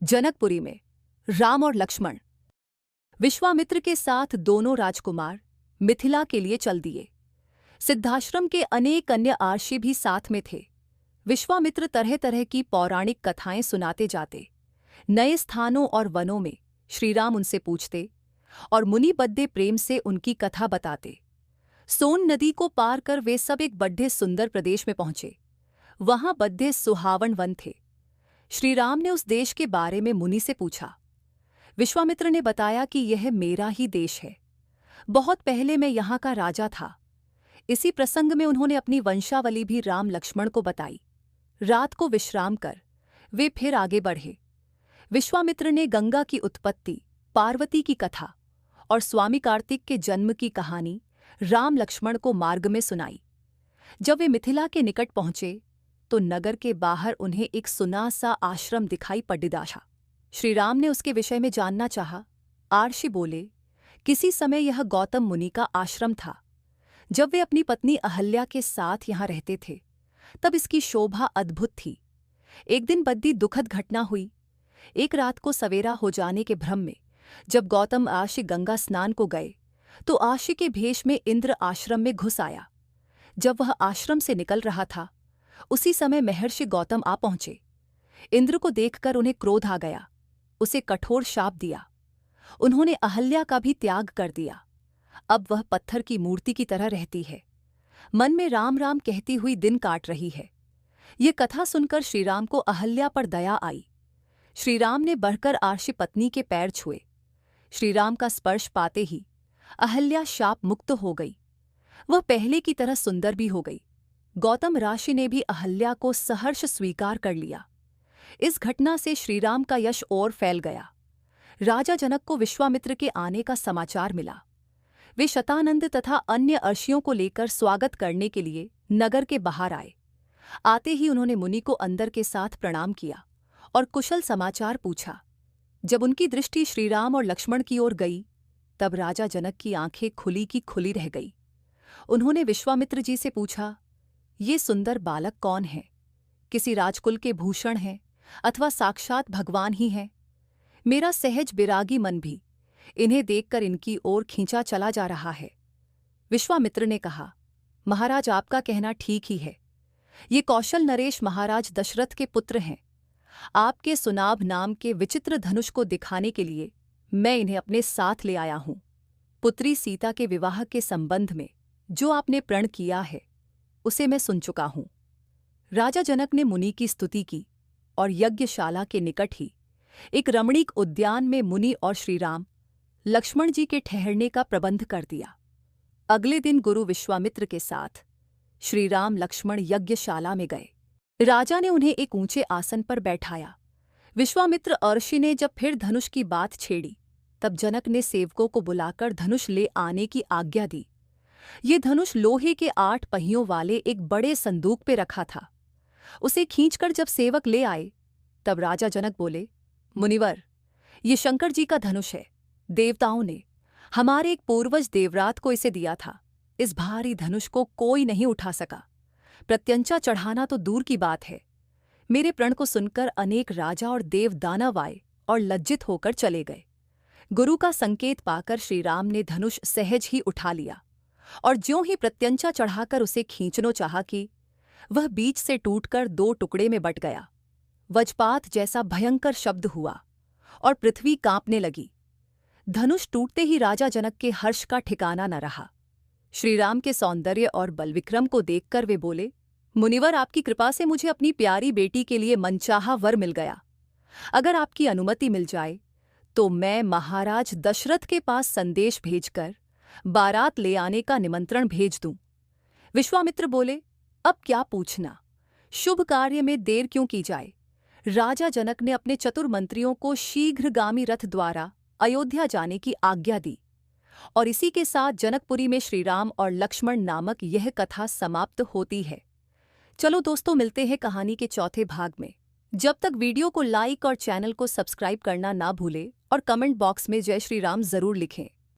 जनकपुरी में राम और लक्ष्मण। विश्वामित्र के साथ दोनों राजकुमार मिथिला के लिए चल दिए। सिद्धाश्रम के अनेक अन्य आर्षि भी साथ में थे। विश्वामित्र तरह तरह की पौराणिक कथाएं सुनाते जाते। नए स्थानों और वनों में श्रीराम उनसे पूछते और मुनिबद्ध प्रेम से उनकी कथा बताते। सोन नदी को पार कर वे सब एक बड्ढे सुंदर प्रदेश में पहुंचे। वहां बड्ढे सुहावण वन थे। श्रीराम ने उस देश के बारे में मुनि से पूछा। विश्वामित्र ने बताया कि यह मेरा ही देश है। बहुत पहले मैं यहाँ का राजा था। इसी प्रसंग में उन्होंने अपनी वंशावली भी राम लक्ष्मण को बताई। रात को विश्राम कर वे फिर आगे बढ़े। विश्वामित्र ने गंगा की उत्पत्ति, पार्वती की कथा और स्वामी कार्तिक के जन्म की कहानी राम लक्ष्मण को मार्ग में सुनाई। जब वे मिथिला के निकट पहुंचे तो नगर के बाहर उन्हें एक सुना सा आश्रम दिखाई पड़। श्रीराम ने उसके विषय में जानना चाहा। आर्षि बोले, किसी समय यह गौतम मुनि का आश्रम था। जब वे अपनी पत्नी अहल्या के साथ यहाँ रहते थे तब इसकी शोभा अद्भुत थी। एक दिन बड़ी दुखद घटना हुई। एक रात को सवेरा हो जाने के भ्रम में जब गौतम आर्षि गंगा स्नान को गए तो आर्षि के भेष में इंद्र आश्रम में घुस आया। जब वह आश्रम से निकल रहा था उसी समय महर्षि गौतम आ पहुंचे। इंद्र को देखकर उन्हें क्रोध आ गया। उसे कठोर शाप दिया। उन्होंने अहल्या का भी त्याग कर दिया। अब वह पत्थर की मूर्ति की तरह रहती है। मन में राम राम कहती हुई दिन काट रही है। ये कथा सुनकर श्रीराम को अहल्या पर दया आई। श्रीराम ने बढ़कर आर्षि पत्नी के पैर छुए। श्रीराम का स्पर्श पाते ही अहल्या शाप मुक्त हो गई। वह पहले की तरह सुंदर भी हो गई। गौतम ऋषि ने भी अहल्या को सहर्ष स्वीकार कर लिया। इस घटना से श्रीराम का यश और फैल गया। राजा जनक को विश्वामित्र के आने का समाचार मिला। वे शतानंद तथा अन्य अर्षियों को लेकर स्वागत करने के लिए नगर के बाहर आए। आते ही उन्होंने मुनि को अंदर के साथ प्रणाम किया और कुशल समाचार पूछा। जब उनकी दृष्टि श्रीराम और लक्ष्मण की ओर गई तब राजा जनक की आंखें खुली की खुली रह गई। उन्होंने विश्वामित्र जी से पूछा, ये सुंदर बालक कौन है? किसी राजकुल के भूषण हैं अथवा साक्षात भगवान ही हैं? मेरा सहज बिरागी मन भी इन्हें देखकर इनकी ओर खींचा चला जा रहा है। विश्वामित्र ने कहा, महाराज आपका कहना ठीक ही है। ये कौशल नरेश महाराज दशरथ के पुत्र हैं। आपके सुनाभ नाम के विचित्र धनुष को दिखाने के लिए मैं इन्हें अपने साथ ले आया हूं। पुत्री सीता के विवाह के संबंध में जो आपने प्रण किया है उसे मैं सुन चुका हूं। राजा जनक ने मुनि की स्तुति की और यज्ञशाला के निकट ही एक रमणीक उद्यान में मुनि और श्रीराम लक्ष्मण जी के ठहरने का प्रबंध कर दिया। अगले दिन गुरु विश्वामित्र के साथ श्रीराम लक्ष्मण यज्ञशाला में गए। राजा ने उन्हें एक ऊंचे आसन पर बैठाया। विश्वामित्र अर्षि ने जब फिर धनुष की बात छेड़ी तब जनक ने सेवकों को बुलाकर धनुष ले आने की आज्ञा दी। ये धनुष लोहे के 8 पहियों वाले एक बड़े संदूक पे रखा था। उसे खींचकर जब सेवक ले आए तब राजा जनक बोले, मुनिवर, ये शंकर जी का धनुष है। देवताओं ने हमारे एक पूर्वज देवरात को इसे दिया था। इस भारी धनुष को कोई नहीं उठा सका। प्रत्यंचा चढ़ाना तो दूर की बात है। मेरे प्रण को सुनकर अनेक राजा और देव दानव आए और लज्जित होकर चले गए। गुरु का संकेत पाकर श्रीराम ने धनुष सहज ही उठा लिया और ज्यों ही प्रत्यंचा चढ़ाकर उसे खींचनो चाहा कि वह बीच से टूटकर 2 टुकड़े में बट गया। वज्रपात जैसा भयंकर शब्द हुआ और पृथ्वी कांपने लगी। धनुष टूटते ही राजा जनक के हर्ष का ठिकाना न रहा। श्रीराम के सौंदर्य और बलविक्रम को देखकर वे बोले, मुनिवर, आपकी कृपा से मुझे अपनी प्यारी बेटी के लिए मनचाहा वर मिल गया। अगर आपकी अनुमति मिल जाए तो मैं महाराज दशरथ के पास संदेश भेजकर बारात ले आने का निमंत्रण भेज दूं। विश्वामित्र बोले, अब क्या पूछना, शुभ कार्य में देर क्यों की जाए। राजा जनक ने अपने चतुर मंत्रियों को शीघ्रगामी रथ द्वारा अयोध्या जाने की आज्ञा दी और इसी के साथ जनकपुरी में श्रीराम और लक्ष्मण नामक यह कथा समाप्त होती है। चलो दोस्तों, मिलते हैं कहानी के चौथे भाग में। जब तक वीडियो को लाइक और चैनल को सब्सक्राइब करना ना भूलें और कमेंट बॉक्स में जय श्री राम जरूर लिखें।